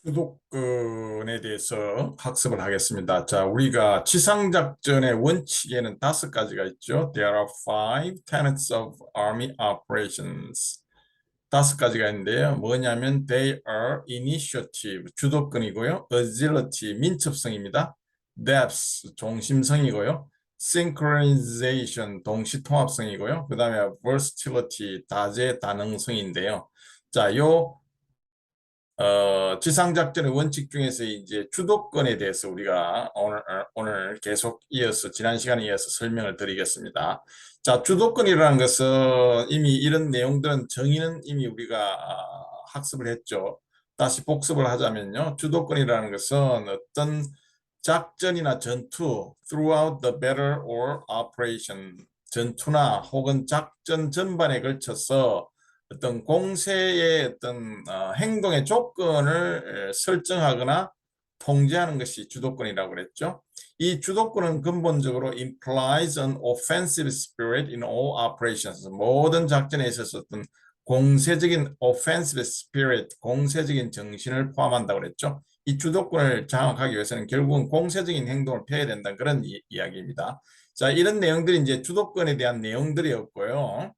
주도권에 대해서 학습을 하겠습니다. 자, 우리가 지상작전의 원칙에는 5가지가 있죠. There are five tenets of army operations. 5가지가 있는데요. 뭐냐면 they are initiative, 주도권이고요. agility, 민첩성입니다. depth, 종심성이고요. synchronization, 동시통합성이고요. 그 다음에 versatility, 다재다능성인데요. 자, 지상작전의 원칙 중에서 이제 주도권에 대해서 우리가 오늘 계속 이어서 지난 시간에 이어서 설명을 드리겠습니다. 자, 주도권이라는 것은 이미 이런 내용들은 정의는 이미 우리가 학습을 했죠. 다시 복습을 하자면요. 주도권이라는 것은 어떤 작전이나 전투, throughout the battle or operation, 전투나 혹은 작전 전반에 걸쳐서 어떤 공세의 어떤 행동의 조건을 설정하거나 통제하는 것이 주도권이라고 그랬죠. 이 주도권은 근본적으로 implies an offensive spirit in all operations. 모든 작전에 있어서 어떤 공세적인 offensive spirit, 공세적인 정신을 포함한다고 그랬죠. 이 주도권을 장악하기 위해서는 결국은 공세적인 행동을 펴야 된다는 그런 이야기입니다. 자, 이런 내용들이 이제 주도권에 대한 내용들이었고요.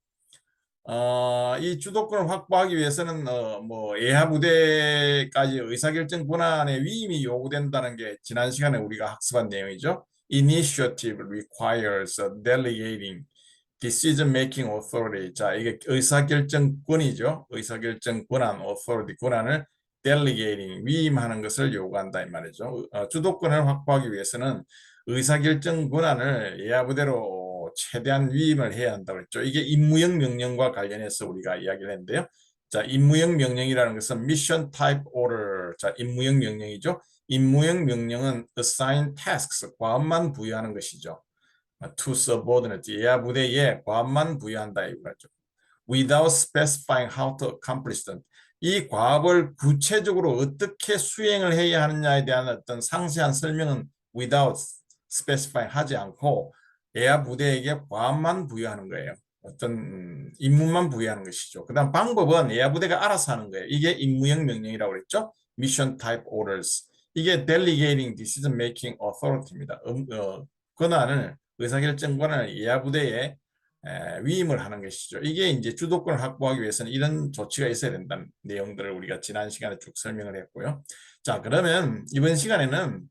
이 주도권을 확보하기 위해서는 뭐 예하 부대까지 의사결정 권한의 위임이 요구된다는 게 지난 시간에 우리가 학습한 내용이죠. Initiative requires delegating decision making authority. 자, 이게 의사결정권이죠. 의사결정 권한, authority 권한을 delegating 위임하는 것을 요구한다 이 말이죠. 주도권을 확보하기 위해서는 의사결정 권한을 예하부대로 최대한 위임을 해야 한다고 했죠. 이게 임무형 명령과 관련해서 우리가 이야기를 했는데요. 자, 임무형 명령이라는 것은 Mission Type Order. 자, 임무형 명령이죠. 임무형 명령은 assign tasks, 과업만 부여하는 것이죠. To subordinate, 예하 부대에 과업만 부여한다 이거죠. Without specifying how to accomplish them. 이 과업을 구체적으로 어떻게 수행을 해야 하느냐에 대한 어떤 상세한 설명은 without specifying 하지 않고 예하 부대에게 과업만 부여하는 거예요. 어떤 임무만 부여하는 것이죠. 그 다음 방법은 예하 부대가 알아서 하는 거예요. 이게 임무형 명령이라고 그랬죠. Mission Type Orders. 이게 Delegating Decision Making Authority입니다. 권한을 의사결정 권한을 예하 부대에 위임을 하는 것이죠. 이게 이제 주도권을 확보하기 위해서는 이런 조치가 있어야 된다는 내용들을 우리가 지난 시간에 쭉 설명을 했고요. 자, 그러면 이번 시간에는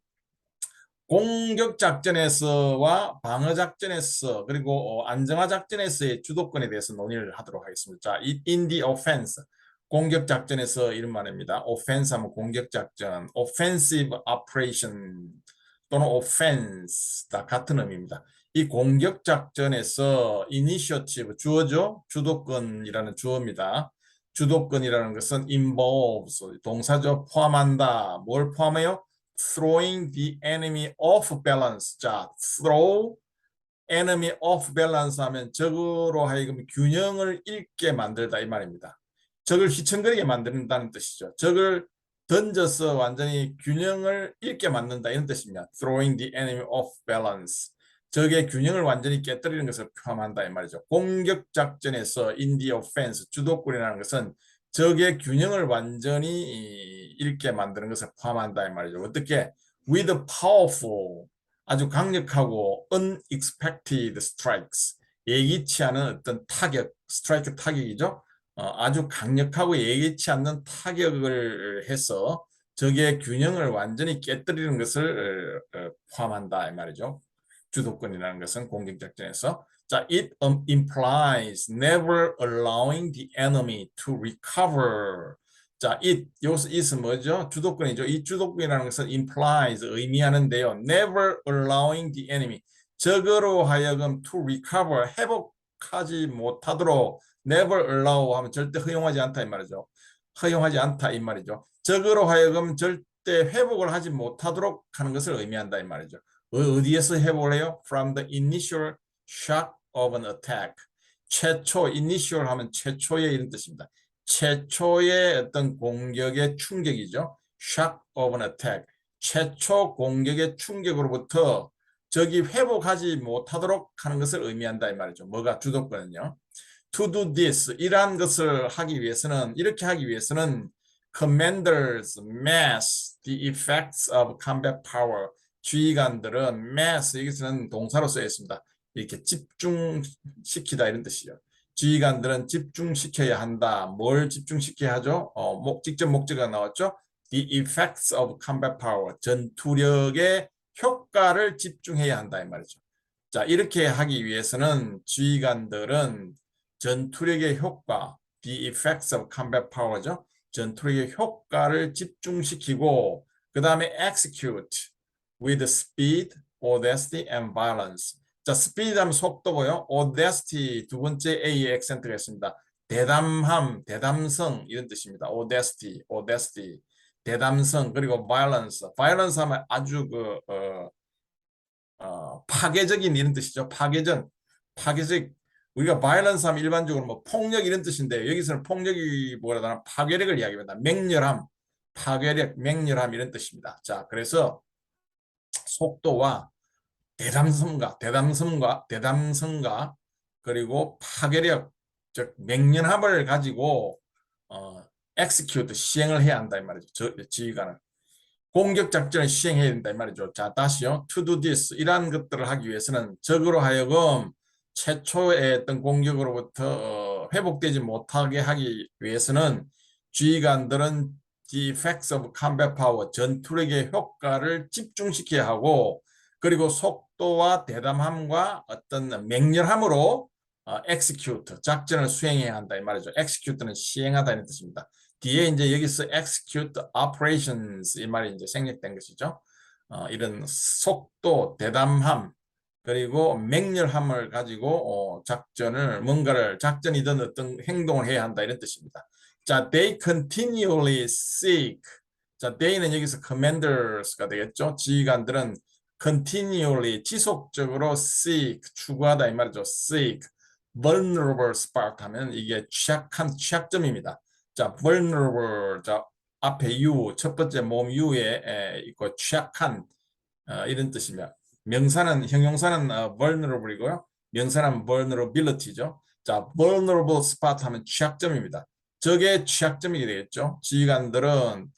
공격 작전에서와 방어 작전에서 그리고 안정화 작전에서의 주도권에 대해서 논의를 하도록 하겠습니다. 자, in the offense, 공격 작전에서 이런 말입니다. offense 하면 공격 작전, offensive operation 또는 offense 다 같은 의미입니다. 이 공격 작전에서 initiative 주어죠. 주도권이라는 주어입니다. 주도권이라는 것은 involves 동사죠. 포함한다. 뭘 포함해요? throwing the enemy off balance. 자, throw enemy off balance 하면 적으로 하여금 균형을 잃게 만들다 이 말입니다. 적을 휘청거리게 만든다는 뜻이죠. 적을 던져서 완전히 균형을 잃게 만든다 이런 뜻입니다. throwing the enemy off balance. 적의 균형을 완전히 깨뜨리는 것을 포함한다 이 말이죠. 공격 작전에서 in the offense 주도권이라는 것은 적의 균형을 완전히 잃게 만드는 것을 포함한다 이 말이죠. 어떻게? with powerful 아주 강력하고 unexpected strikes 예기치 않은 어떤 타격, 스트라이크 타격이죠. 아주 강력하고 예기치 않는 타격을 해서 적의 균형을 완전히 깨뜨리는 것을 포함한다 이 말이죠. 주도권이라는 것은 공격작전에서 자, it implies never allowing the enemy to recover. 자, 여기서 it은 뭐죠? 주도권이죠. 이 주도권이라는 것은 implies, 의미하는데요. never allowing the enemy, 적으로 하여금 to recover, 회복하지 못하도록 never allow 하면 절대 허용하지 않다 이 말이죠. 허용하지 않다 이 말이죠. 적으로 하여금 절대 회복을 하지 못하도록 하는 것을 의미한다 이 말이죠. 어디에서 회복을 해요? From the initial shock of an attack. 최초, initial 하면 최초의 이런 뜻입니다. 최초의 어떤 공격의 충격이죠. shock of an attack. 최초 공격의 충격으로부터 적이 회복하지 못하도록 하는 것을 의미한다 이 말이죠. 뭐가 주도권은요. To do this, 이러한 것을 하기 위해서는, 이렇게 하기 위해서는 commanders mass the effects of combat power. 지휘관들은 mass, 여기서는 동사로 쓰여 있습니다. 이렇게 집중시키다 이런 뜻이죠. 지휘관들은 집중시켜야 한다. 뭘 집중시켜야 하죠? 직접 목적어가 나왔죠? The effects of combat power. 전투력의 효과를 집중해야 한다 이 말이죠. 자, 이렇게 하기 위해서는 지휘관들은 전투력의 효과, the effects of combat power죠. 전투력의 효과를 집중시키고 그 다음에 execute with speed, audacity, and violence. 자, speed 하면 속도고요. audacity 두 번째 A에 액센트가 있습니다. 대담함, 대담성 이런 뜻입니다. audacity, audacity, 대담성 그리고 violence. violence 하면 아주 파괴적인 이런 뜻이죠. 파괴적. 우리가 violence 하면 일반적으로 뭐 폭력 이런 뜻인데 여기서는 폭력이 뭐라나 파괴력을 이야기합니다. 맹렬함, 파괴력, 맹렬함 이런 뜻입니다. 자, 그래서 속도와 대담성과 그리고 파괴력, 즉 맹렬함을 가지고 execute 시행을 해야 한다 이 말이죠. 지휘관은 공격 작전을 시행해야 된다 이 말이죠. 자, 다시요. To do this 이러한 것들을 하기 위해서는 적으로 하여금 최초의 어떤 공격으로부터 회복되지 못하게 하기 위해서는 지휘관들은 the effects of combat power 전투력의 효과를 집중시켜야 하고 그리고 속도와 대담함과 어떤 맹렬함으로 execute 작전을 수행해야 한다 이 말이죠. execute는 시행하다 이런 뜻입니다. 뒤에 이제 여기서 execute operations 이 말이 이제 생략된 것이죠. 이런 속도, 대담함 그리고 맹렬함을 가지고 작전이든 어떤 행동을 해야 한다 이런 뜻입니다. 자, they continually seek. 자, they는 여기서 commanders가 되겠죠. 지휘관들은 continually 지속적으로 seek 추구하다 이 말이죠. seek vulnerable spot 하면 이게 취약점입니다. 자, vulnerable 자 앞에 U 첫 번째 모음 U에 있고 취약한 이런 뜻이며 형용사는 vulnerable이고요. 명사는 vulnerability죠. 자, vulnerable spot 하면 취약점입니다. 적의 취약점이 되겠죠. 지휘관들은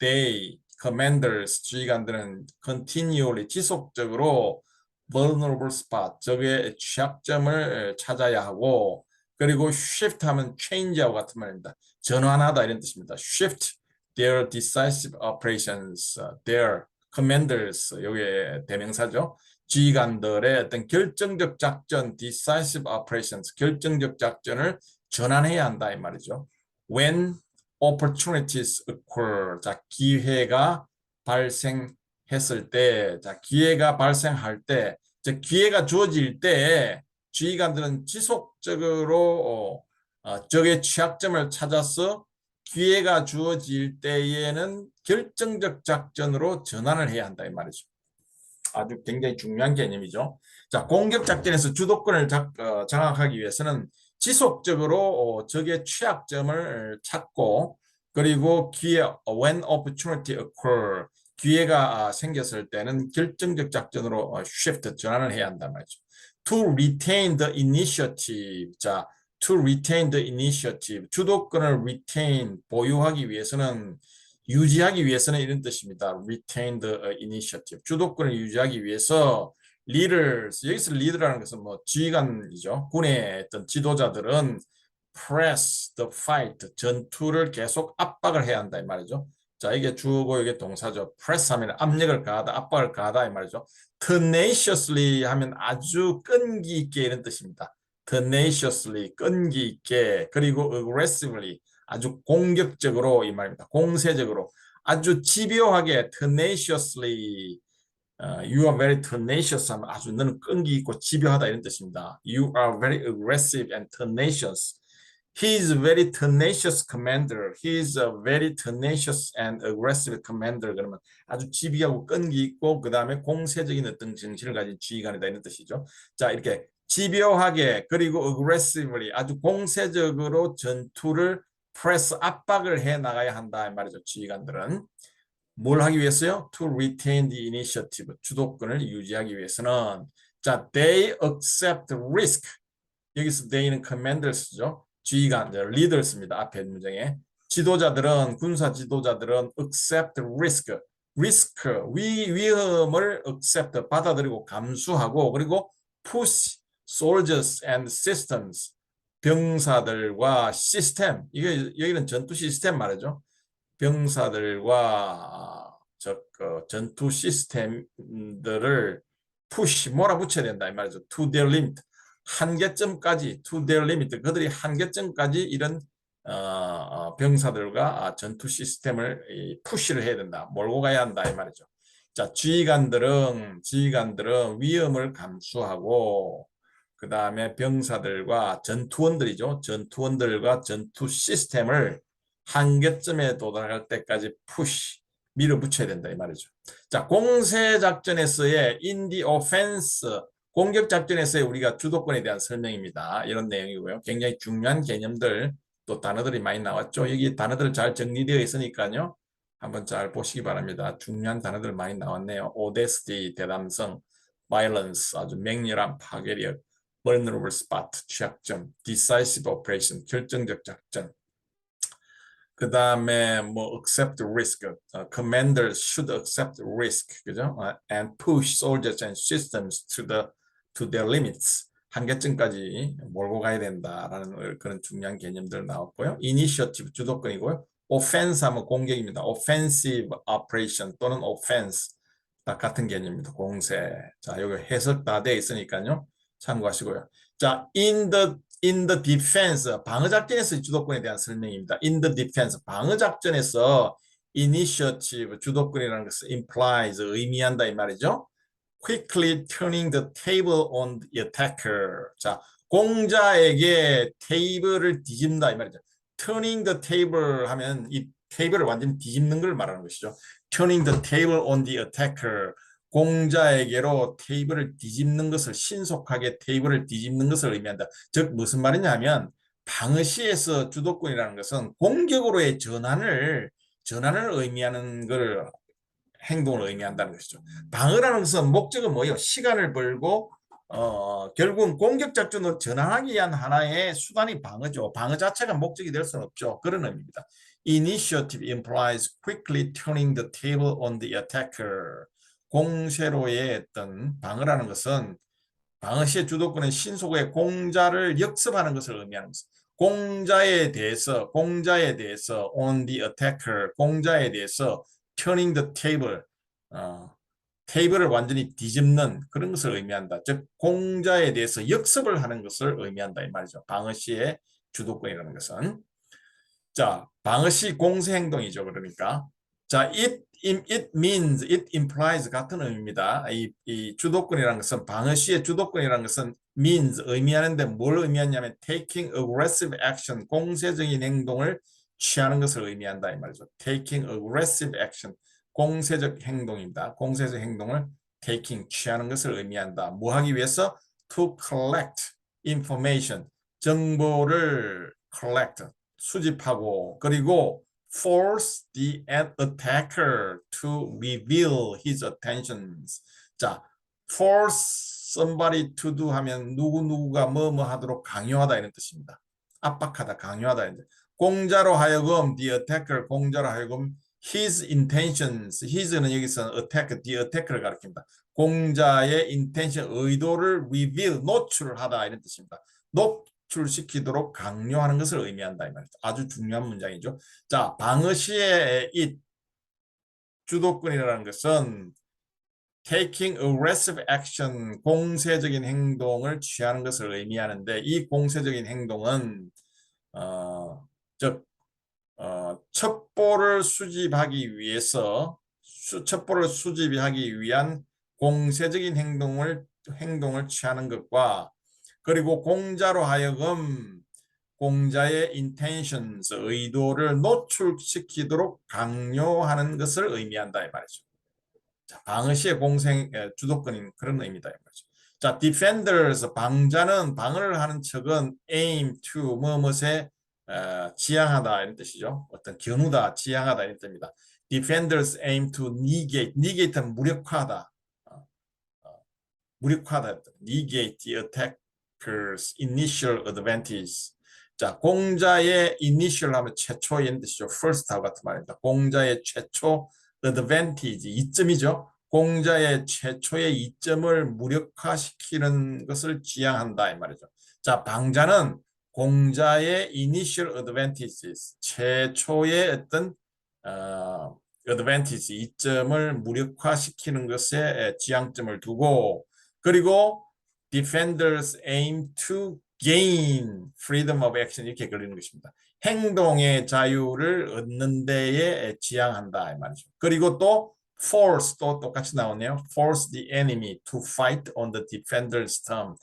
commanders 지휘관들은 continually 지속적으로 vulnerable spot 적의 취약점을 찾아야 하고 그리고 shift 하면 change하고 같은 말입니다. 전환하다 이런 뜻입니다. shift their decisive operations, their commanders 이게 대명사죠. 지휘관들의 어떤 결정적 작전, decisive operations, 결정적 작전을 전환해야 한다 이 말이죠. When opportunities occur, 자 기회가 발생했을 때, 자 기회가 발생할 때, 즉 기회가 주어질 때 지휘관들은 지속적으로 적의 취약점을 찾아서 기회가 주어질 때에는 결정적 작전으로 전환을 해야 한다 이 말이죠. 아주 굉장히 중요한 개념이죠. 자, 공격 작전에서 주도권을 장악하기 위해서는 지속적으로 적의 취약점을 찾고 그리고 when opportunity occur 기회가 생겼을 때는 결정적 작전으로 shift 전환을 해야 한단 말이죠. To retain the initiative. 자, to retain the initiative. 주도권을 retain 보유하기 위해서는 유지하기 위해서는 이런 뜻입니다. retain the initiative. 주도권을 유지하기 위해서 leaders, 여기서 leader라는 것은 뭐 지휘관이죠. 군의 어떤 지도자들은 press the fight, 전투를 계속 압박을 해야 한다 이 말이죠. 자, 이게 주어고 이게 동사죠. press 하면 압력을 가하다, 압박을 가하다 이 말이죠. tenaciously 하면 아주 끈기 있게 이런 뜻입니다. tenaciously, 끈기 있게, 그리고 aggressively, 아주 공격적으로 이 말입니다. 공세적으로 아주 집요하게 tenaciously you are very tenacious 하면 아주 너는 끈기 있고 집요하다 이런 뜻입니다. You are very aggressive and tenacious. He is a very tenacious commander. He is a very tenacious and aggressive commander. 그러면 아주 집요하고 끈기 있고 그 다음에 공세적인 어떤 정신을 가진 지휘관이다 이런 뜻이죠. 자, 이렇게 집요하게 그리고 aggressively 아주 공세적으로 전투를 프레스 압박을 해 나가야 한다 이 말이죠. 지휘관들은 뭘 하기 위해서요? To retain the initiative. 주도권을 유지하기 위해서는 자, they accept risk. 여기서 they는 commanders죠. 지휘관, leaders입니다. 앞에 문장에 지도자들은 군사 지도자들은 accept risk, 위험을 accept 받아들이고 감수하고 그리고 push soldiers and systems 병사들과 시스템 이게 여기는 전투 시스템 말이죠. 병사들과 전투 시스템들을 push 몰아붙여야 된다 이 말이죠. to their limit 한계점까지 to their limit 그들이 한계점까지 이런 병사들과 전투 시스템을 푸시를 해야 된다. 몰고 가야 한다 이 말이죠. 자, 지휘관들은 위험을 감수하고 그 다음에 병사들과 전투원들이죠. 전투원들과 전투 시스템을 한계점에 도달할 때까지 푸시 밀어붙여야 된다 이 말이죠. 자, 공세작전에서의 in the offense 공격 작전에서의 우리가 주도권에 대한 설명입니다. 이런 내용이고요. 굉장히 중요한 개념들 또 단어들이 많이 나왔죠. 여기 단어들 잘 정리되어 있으니까요. 한번 잘 보시기 바랍니다. 중요한 단어들 많이 나왔네요. audacity, 대담성, violence, 아주 맹렬한 파괴력, vulnerable spot, 취약점, decisive operation, 결정적 작전. 그 다음에 뭐 accept risk, commanders should accept risk, 그죠? And push soldiers and systems to their limits. 한계점까지 몰고 가야 된다라는 그런 중요한 개념들 나왔고요. initiative 주도권이고요. offense 하면 공격입니다. offensive operation 또는 offense 다 같은 개념입니다. 공세. 자, 여기 해석 다 되어 있으니까요. 참고하시고요. 자, in the defense 방어 작전에서 주도권에 대한 설명입니다. in the defense 방어 작전에서 initiative 주도권이라는 것을 implies 의미한다 이 말이죠. quickly turning the table on the attacker. 자, 공자에게 테이블을 뒤집는다 이 말이죠. turning the table 하면 이 테이블을 완전히 뒤집는 걸 말하는 것이죠. turning the table on the attacker. 공자에게로 테이블을 뒤집는 것을 신속하게 테이블을 뒤집는 것을 의미한다. 즉 무슨 말이냐면 방어시에서 주도권이라는 것은 공격으로의 전환을 의미하는 걸 행동을 의미한다는 것이죠. 방어라는 것은 목적은 뭐예요? 시간을 벌고 결국은 공격 작전으로 전환하기 위한 하나의 수단이 방어죠. 방어 자체가 목적이 될 수는 없죠. 그런 의미입니다. Initiative implies quickly turning the table on the attacker. 공세로의 어떤 방어라는 것은 방어 시의 주도권은 신속하게 공자를 역습하는 것을 의미하는 것입니다. 공자에 대해서 on the attacker, 공자에 대해서 turning the table, 테이블을 완전히 뒤집는 그런 것을 의미한다. 즉 공자에 대해서 역습을 하는 것을 의미한다 이 말이죠. 방어 시의 주도권이라는 것은. 자, 방어 시 공세 행동이죠. 그러니까 자, it means, it implies 같은 의미입니다. 이 주도권이라는 것은 방어 시의 주도권이라는 것은 means 의미하는데 뭘 의미하냐면 taking aggressive action, 공세적인 행동을 취하는 것을 의미한다 이 말이죠. taking aggressive action, 공세적 행동입니다. 공세적 행동을 taking 취하는 것을 의미한다. 뭐 하기 위해서? to collect information, 정보를 collect 수집하고 그리고 force the attacker to reveal his attentions. 자, force somebody to do 하면 누구누구가 뭐뭐 하도록 강요하다 이런 뜻입니다. 압박하다, 강요하다. 공자로 하여금 the attacker, 공자로 하여금 his intentions, his는 여기서 attack, the attacker를 가리킵니다. 공자의 intention, 의도를 reveal, 노출하다 이런 뜻입니다. 노출시키도록 강요하는 것을 의미한다 이 말이죠. 아주 중요한 문장이죠. 자, 방어 시의 이 주도권이라는 것은 taking aggressive action, 공세적인 행동을 취하는 것을 의미하는데 이 공세적인 행동은 즉 첩보를 수집하기 위해서 첩보를 수집하기 위한 공세적인 행동을 취하는 것과 그리고 공자로 하여금 공자의 intentions, 의도를 노출시키도록 강요하는 것을 의미한다 이 말이죠. 자, 방어 시의 공생 주도권인 그런 의미다 이 말이죠. 자, defenders 방자는 방어를 하는 척은 aim to 뭐뭇에 지향하다 이런 뜻이죠. 어떤 겨누다, 지향하다 이런 뜻입니다. Defenders aim to negate, negate는 무력화하다, 무력화하다, negate the attacker's initial advantage. 자, 공자의 initial 하면 최초의 뜻이죠. first하고 같은 말입니다. 공자의 최초 advantage, 이점이죠. 공자의 최초의 이점을 무력화시키는 것을 지향한다 이 말이죠. 자, 방자는 공자의 initial advantages, 최초의 어떤 advantage, 이점을 무력화시키는 것에 지향점을 두고, 그리고 defenders aim to gain freedom of action 이렇게 그리는 것입니다. 행동의 자유를 얻는 데에 지향한다 이 말이죠. 그리고 또 force 또 똑같이 나오네요. force the enemy to fight on the defender's term.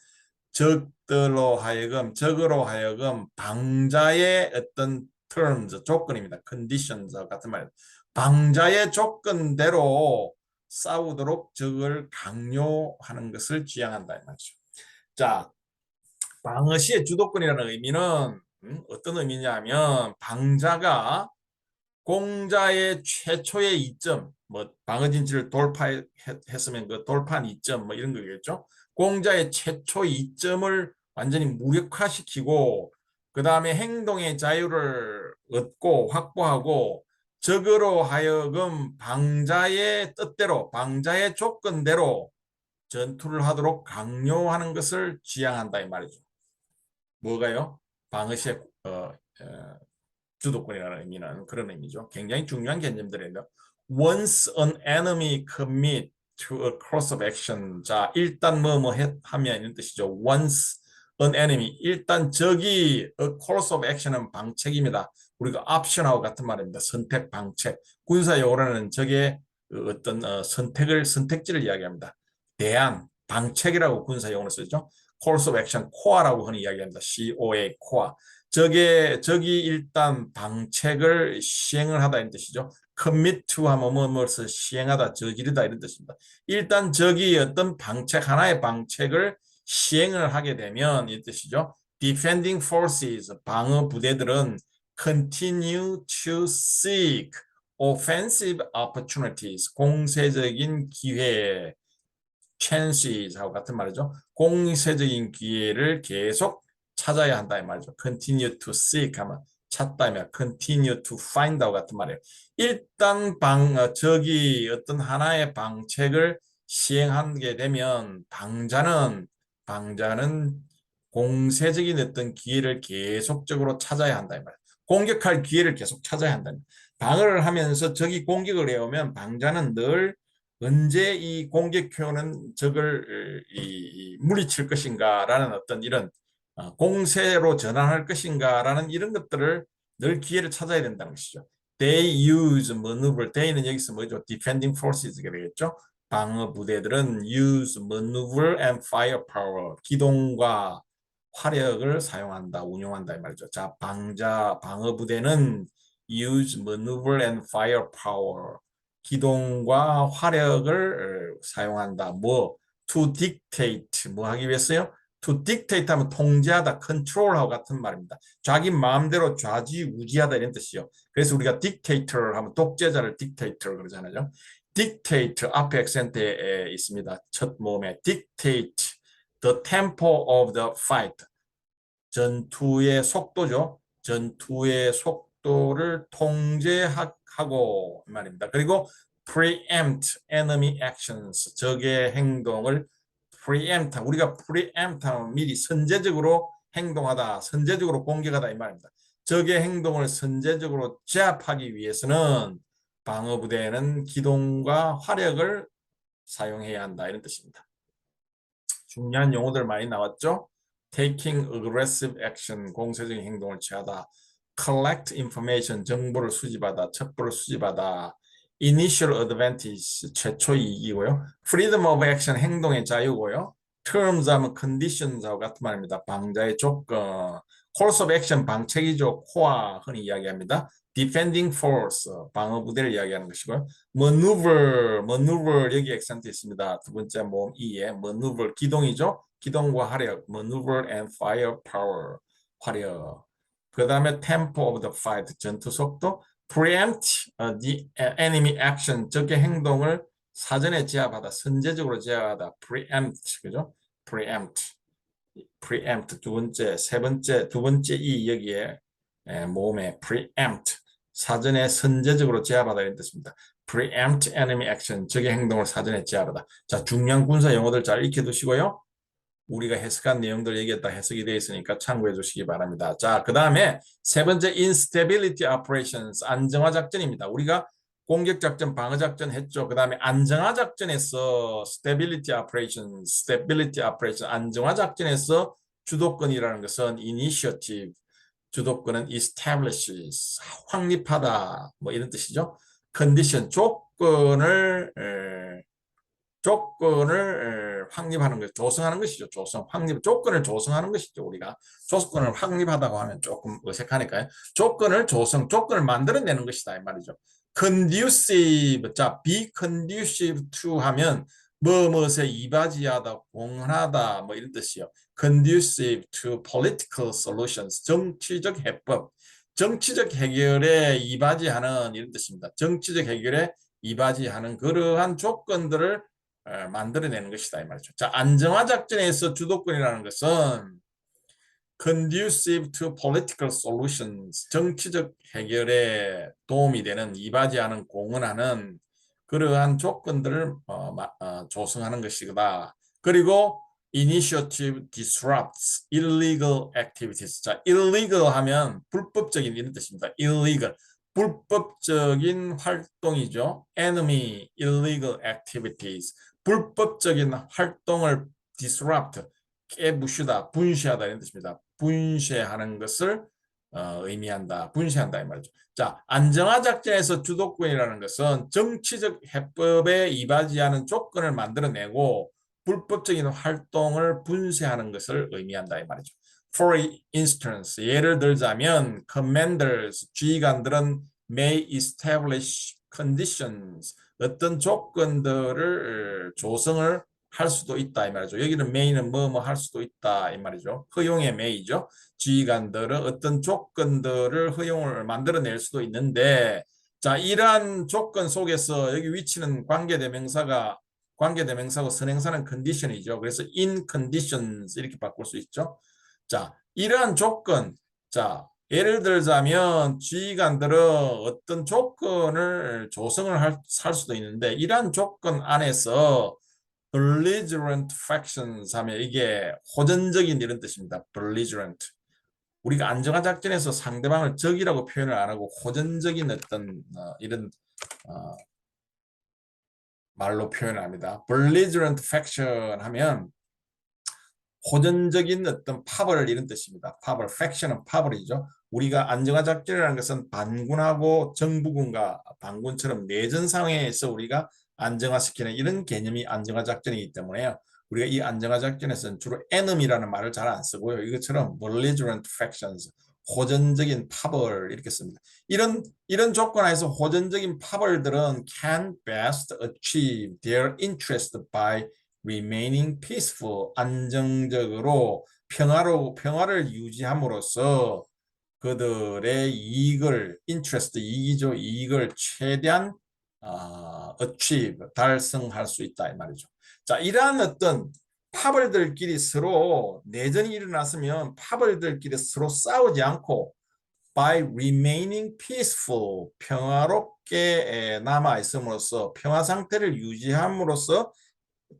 적으로 하여금 방자의 어떤 terms, 조건입니다. conditions 같은 말. 방자의 조건대로 싸우도록 적을 강요하는 것을 지향한다 이 말이죠. 자, 방어시의 주도권이라는 의미는 어떤 의미냐면 방자가 공자의 최초의 이점, 뭐 방어진지를 돌파했으면 그 돌파한 이점 뭐 이런 거겠죠. 공자의 최초 이점을 완전히 무력화시키고 그 다음에 행동의 자유를 얻고 확보하고 적으로 하여금 방자의 뜻대로 방자의 조건대로 전투를 하도록 강요하는 것을 지향한다 이 말이죠. 뭐가요? 방어시의 주도권이라는 의미는 그런 의미죠. 굉장히 중요한 개념들인데요. Once an enemy commit to a course of action. 자, 일단 뭐뭐 하면 이런 뜻이죠. Once an enemy. 일단 적이 a course of action은 방책입니다. 우리가 option하고 같은 말입니다. 선택, 방책. 군사용어로는 적의 어떤 선택지를 이야기합니다. 대안, 방책이라고 군사용어로 쓰죠. course of action, core라고 흔히 이야기합니다. COA, core. 적이 일단 방책을 시행을 하다 이런 뜻이죠. commit to 하면 무엇을 시행하다, 저지르다 이런 뜻입니다. 일단 적이 어떤 방책, 하나의 방책을 시행을 하게 되면 이 뜻이죠. defending forces, 방어 부대들은 continue to seek offensive opportunities, 공세적인 기회, chances하고 같은 말이죠. 공세적인 기회를 계속 찾아야 한다 이 말이죠. continue to seek 하면 찾다면 continue to find하고 같은 말이에요. 일단 적이 어떤 하나의 방책을 시행하게 되면 방자는 공세적인 어떤 기회를 계속적으로 찾아야 한다 이 말이에요. 공격할 기회를 계속 찾아야 한다. 방어를 하면서 적이 공격을 해오면 방자는 늘 언제 이 공격해오는 적을 물리칠 것인가라는 어떤 이런 공세로 전환할 것인가라는 이런 것들을 늘 기회를 찾아야 된다는 것이죠. They use maneuver. They는 여기서 뭐죠? Defending forces가 되겠죠. 방어 부대들은 use maneuver and firepower. 기동과 화력을 사용한다, 운용한다 이 말이죠. 자, 방어 부대는 use maneuver and firepower. 기동과 화력을 사용한다. to dictate, 뭐 하기 위해서요? to dictate 하면 통제하다, control하고 같은 말입니다. 자기 마음대로 좌지우지하다 이런 뜻이요. 그래서 우리가 dictator 하면 독재자를 dictator 그러잖아요. dictate 앞에 액센트에 있습니다. 첫 모음에 dictate the tempo of the fight. 전투의 속도죠. 전투의 속도를 통제하고 말입니다. 그리고 preempt enemy actions, 적의 행동을 preempt, 우리가 preempt 하면 미리 선제적으로 행동하다, 선제적으로 공격하다 이 말입니다. 적의 행동을 선제적으로 제압하기 위해서는 방어부대는 기동과 화력을 사용해야 한다 이런 뜻입니다. 중요한 용어들 많이 나왔죠? Taking aggressive action, 공세적인 행동을 취하다. Collect information, 정보를 수집하다, 첩보를 수집하다. Initial advantage, 최초 이익이고요. Freedom of action, 행동의 자유고요. Terms 하면 conditions하고 같은 말입니다. 방자의 조건. Course of action, 방책이죠. core, 흔히 이야기합니다. Defending force, 방어 부대를 이야기하는 것이고요. maneuver 여기 액센트 있습니다. 두 번째 모음 E에 maneuver, 기동이죠. 기동과 화력, maneuver and firepower, 화력. 그 다음에 tempo of the fight, 전투 속도. preempt the enemy action, 적의 행동을 사전에 제압하다, 선제적으로 제압하다. preempt, 그죠? preempt. preempt 두 번째, 세 번째, 두 번째 이 여기에 모음에 preempt 사전에 선제적으로 제압하다 이런 뜻입니다. preempt enemy action 적의 행동을 사전에 제압하다. 자, 중요한 군사 용어들 잘 익혀두시고요. 우리가 해석한 내용들 여기에다 해석이 되어 있으니까 참고해 주시기 바랍니다. 자, 그 다음에 세 번째 instability operations 안정화 작전입니다. 우리가 공격 작전, 방어 작전 했죠. 그 다음에 안정화 작전에서 stability operation 안정화 작전에서 주도권이라는 것은 initiative 주도권은 establishes 확립하다 뭐 이런 뜻이죠. condition 조건을 확립하는 것, 조성하는 것이죠. 확립, 조건을 조성하는 것이죠. 우리가 조건을 확립하다고 하면 조금 어색하니까요. 조건을 만들어내는 것이다 이 말이죠. conducive, 자, be conducive to 하면 무엇에 이바지하다, 공헌하다 뭐 이런 뜻이요. conducive to political solutions, 정치적 해법, 정치적 해결에 이바지하는 이런 뜻입니다. 정치적 해결에 이바지하는 그러한 조건들을 만들어내는 것이다 이 말이죠. 자, 안정화 작전에서 주도권이라는 것은 conducive to political solutions 정치적 해결에 도움이 되는 이바지하는 공헌하는 그러한 조건들을 조성하는 것이다. 그리고 initiative disrupts illegal activities. 자, illegal 하면 불법적인 이런 뜻입니다. illegal 불법적인 활동이죠. enemy illegal activities 불법적인 활동을 disrupt, 깨부수다, 분쇄하다 이런 뜻입니다. 분쇄하는 것을 의미한다. 분쇄한다 이 말이죠. 자, 안정화 작전에서 주도권이라는 것은 정치적 해법에 이바지하는 조건을 만들어내고 불법적인 활동을 분쇄하는 것을 의미한다 이 말이죠. For instance, 예를 들자면 commanders, 지휘관들은 may establish conditions, 어떤 조건들을 조성을 할 수도 있다 이 말이죠. 여기는 may는 뭐뭐 할 수도 있다 이 말이죠. 허용의 may죠. 지휘관들은 어떤 조건들을 허용을 만들어낼 수도 있는데, 자, 이러한 조건 속에서 여기 위치는 관계대명사고 선행사는 condition이죠. 그래서 in conditions 이렇게 바꿀 수 있죠. 자, 이러한 조건, 자, 예를 들자면 지휘관들은 어떤 조건을 조성을 할 수도 있는데 이러한 조건 안에서 belligerent factions 하면 이게 호전적인 이런 뜻입니다. belligerent. 우리가 안정화 작전에서 상대방을 적이라고 표현을 안 하고 호전적인 어떤 이런 말로 표현을 합니다. belligerent faction 하면 호전적인 어떤 파벌을 이런 뜻입니다. 파벌, 팩션은 파벌이죠. 우리가 안정화 작전이라는 것은 반군하고 정부군과 반군처럼 내전 상황에서 우리가 안정화시키는 이런 개념이 안정화 작전이기 때문에요. 우리가 이 안정화 작전에서는 주로 enemy라는 말을 잘 안 쓰고요. 이것처럼 belligerent factions, 호전적인 파벌 이렇게 씁니다. 이런 조건 하에서 호전적인 파벌들은 can best achieve their interest by remaining peaceful, 안정적으로 평화를 유지함으로써 그들의 interest, 이익이죠. 이익을 최대한 achieve, 달성할 수 있다 이 말이죠. 자, 이러한 어떤 파벌들끼리 서로 내전이 일어났으면 파벌들끼리 서로 싸우지 않고 by remaining peaceful, 평화롭게 남아 있음으로써 평화 상태를 유지함으로써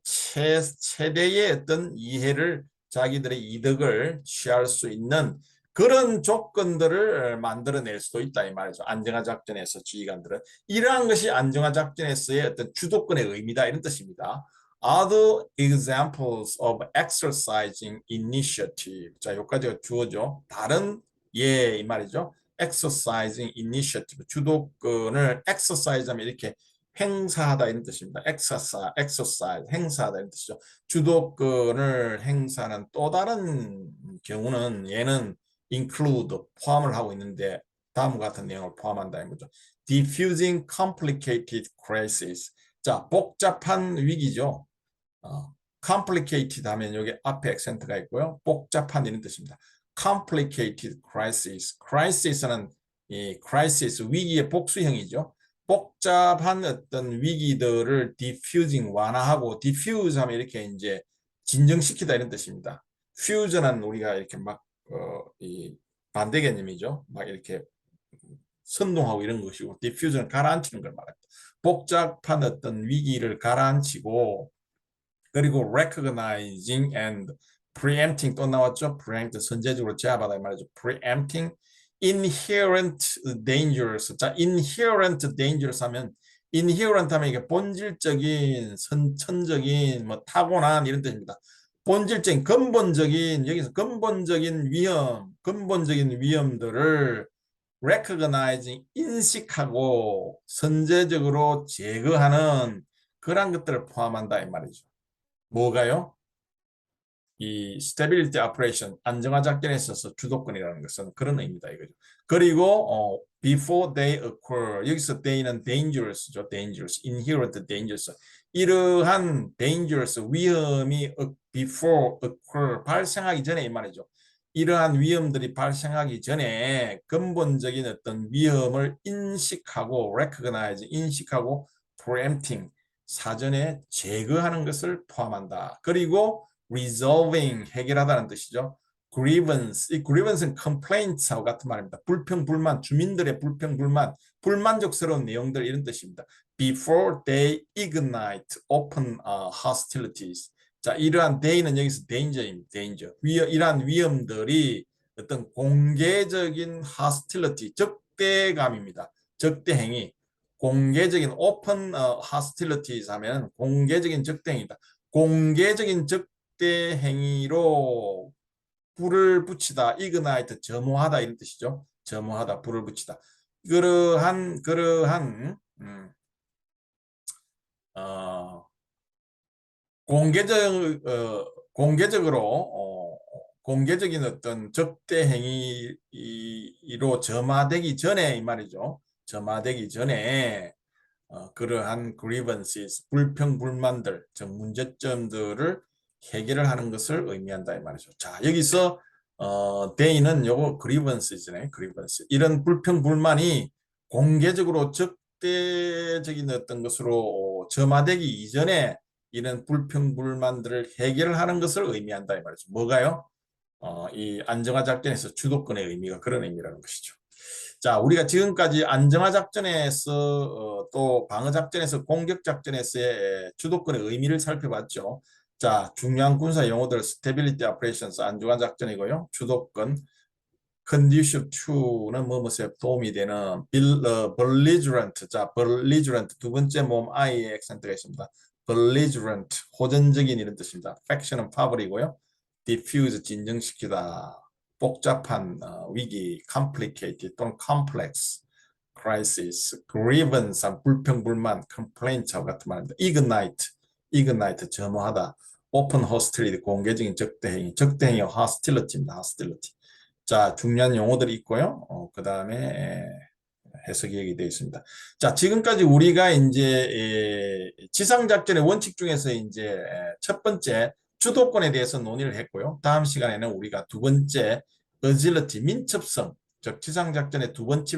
최대의 어떤 이해를 자기들의 이득을 취할 수 있는 그런 조건들을 만들어낼 수도 있다 이 말이죠. 안정화 작전에서 지휘관들은 이러한 것이 안정화 작전에서의 어떤 주도권의 의미다 이런 뜻입니다. Other examples of exercising initiative. 자, 여기까지가 주어죠. 다른 이 말이죠. exercising initiative. 주도권을 exercise하면 이렇게 행사하다 이런 뜻입니다. exercise, 행사하다 이런 뜻이죠. 주도권을 행사하는 또 다른 경우는 얘는 include, 포함을 하고 있는데 다음과 같은 내용을 포함한다 는 거죠. diffusing complicated crises. 자, 복잡한 위기죠. complicated 하면 여기 앞에 액센트가 있고요. 복잡한 이런 뜻입니다. complicated crisis. crisis는 이 crisis, 위기의 복수형이죠. 복잡한 어떤 위기들을 diffusing 완화하고 diffuse 하면 이렇게 이제 진정시키다 이런 뜻입니다. fusion은 우리가 이렇게 막 이 반대 개념이죠. 막 이렇게 선동하고 이런 것이고 diffusion은 가라앉히는 걸 말합니다. 복잡한 어떤 위기를 가라앉히고 그리고 recognizing and preempting 또 나왔죠. preempt 선제적으로 제압하다 이 말이죠. preempting inherent dangers. 자, inherent dangers 하면 inherent 하면 이게 본질적인, 선천적인, 뭐 타고난 이런 뜻입니다. 본질적인, 근본적인, 여기서 근본적인 위험, 근본적인 위험들을 recognizing, 인식하고 선제적으로 제거하는 그런 것들을 포함한다 이 말이죠. 뭐가요? 이 stability operation, 안정화 작전에 있어서 주도권이라는 것은 그런 의미다 이거죠. 그리고 before they occur, 여기서 they는 dangerous죠. dangerous, inherent dangerous. 이러한 dangerous, 위험이 before occur, 발생하기 전에 이 말이죠. 이러한 위험들이 발생하기 전에 근본적인 어떤 위험을 인식하고 recognize, 인식하고 preempting, 사전에 제거하는 것을 포함한다. 그리고 resolving, 해결하다는 뜻이죠. grievance, 이 grievance는 complaints하고 같은 말입니다. 불평, 불만, 주민들의 불평, 불만, 불만족스러운 내용들 이런 뜻입니다. before they ignite open hostilities. 자, 이러한 they는 여기서 danger입니다. danger. 이러한 위험들이 어떤 공개적인 hostility, 적대감입니다. 적대 행위. 공개적인 open hostilities 하면 공개적인 적대행위다. 공개적인 적대 행위로 불을 붙이다, ignite, 점호하다 이런 뜻이죠. 점호하다, 불을 붙이다. 그러한 어, 공개적으로 공개적인 어떤 적대 행위로 점화되기 전에 이 말이죠. 점화되기 전에 그러한 grievances, 불평, 불만들, 즉 문제점들을 해결을 하는 것을 의미한다 이 말이죠. 자, 여기서 they는 요거 grievance,잖아요. grievance. 이런 불평, 불만이 공개적으로 적대적인 어떤 것으로 점화되기 이전에 이런 불평, 불만들을 해결을 하는 것을 의미한다 이 말이죠. 뭐가요? 이 안정화 작전에서 주도권의 의미가 그런 의미라는 것이죠. 자, 우리가 지금까지 안정화 작전에서 또 방어 작전에서 공격 작전에서의 주도권의 의미를 살펴봤죠. 자, 중요한 군사 용어들 스테빌리티 오퍼레이션스 안정화 작전이고요. 주도권 conducive to는 뭐뭐에 도움이 되는 belligerent. 자, belligerent 두 번째 모음 i의 액센트가 있습니다. belligerent 호전적인 이런 뜻입니다. faction은 파벌이고요. diffuse 진정시키다. 복잡한 위기, complicated 또는 complex, crisis, grievance, 불평, 불만, complaint하고 같은 말입니다. ignite, 점호하다. open hostility, 공개적인 적대행위, 적대행위 hostility입니다. hostility. 자, 중요한 용어들이 있고요. 그 다음에 해석이 여기 되어 있습니다. 자, 지금까지 우리가 이제 지상작전의 원칙 중에서 이제 첫 번째 주도권에 대해서 논의를 했고요. 다음 시간에는 우리가 두 번째 agility, 민첩성, 즉 지상작전의 두 번째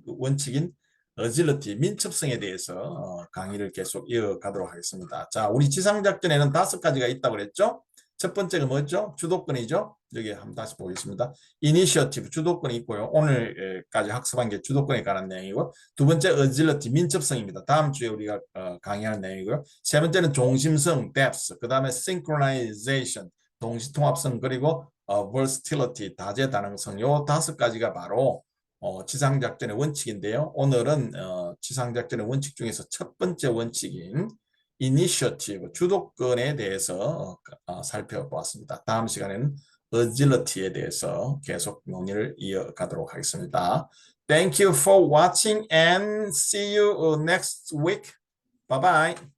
원칙인 agility, 민첩성에 대해서 강의를 계속 이어가도록 하겠습니다. 자, 우리 지상작전에는 5가지가 있다고 그랬죠? 첫 번째가 뭐죠? 주도권이죠. 여기 한번 다시 보겠습니다. 이니셔티브 주도권이 있고요. 오늘까지 학습한 게 주도권에 관한 내용이고, 두 번째 어질러티 민첩성입니다. 다음 주에 우리가 강의하는 내용이고요. 세 번째는 종심성 depth, 그 다음에 synchronization 동시통합성, 그리고 versatility 다재다능성, 요 5가지가 바로 지상작전의 원칙인데요. 오늘은 지상작전의 원칙 중에서 첫 번째 원칙인 이니셔티브 주도권에 대해서 살펴보았습니다. 다음 시간에는 agility에 대해서 계속 논의를 이어가도록 하겠습니다. Thank you for watching and see you next week. Bye bye.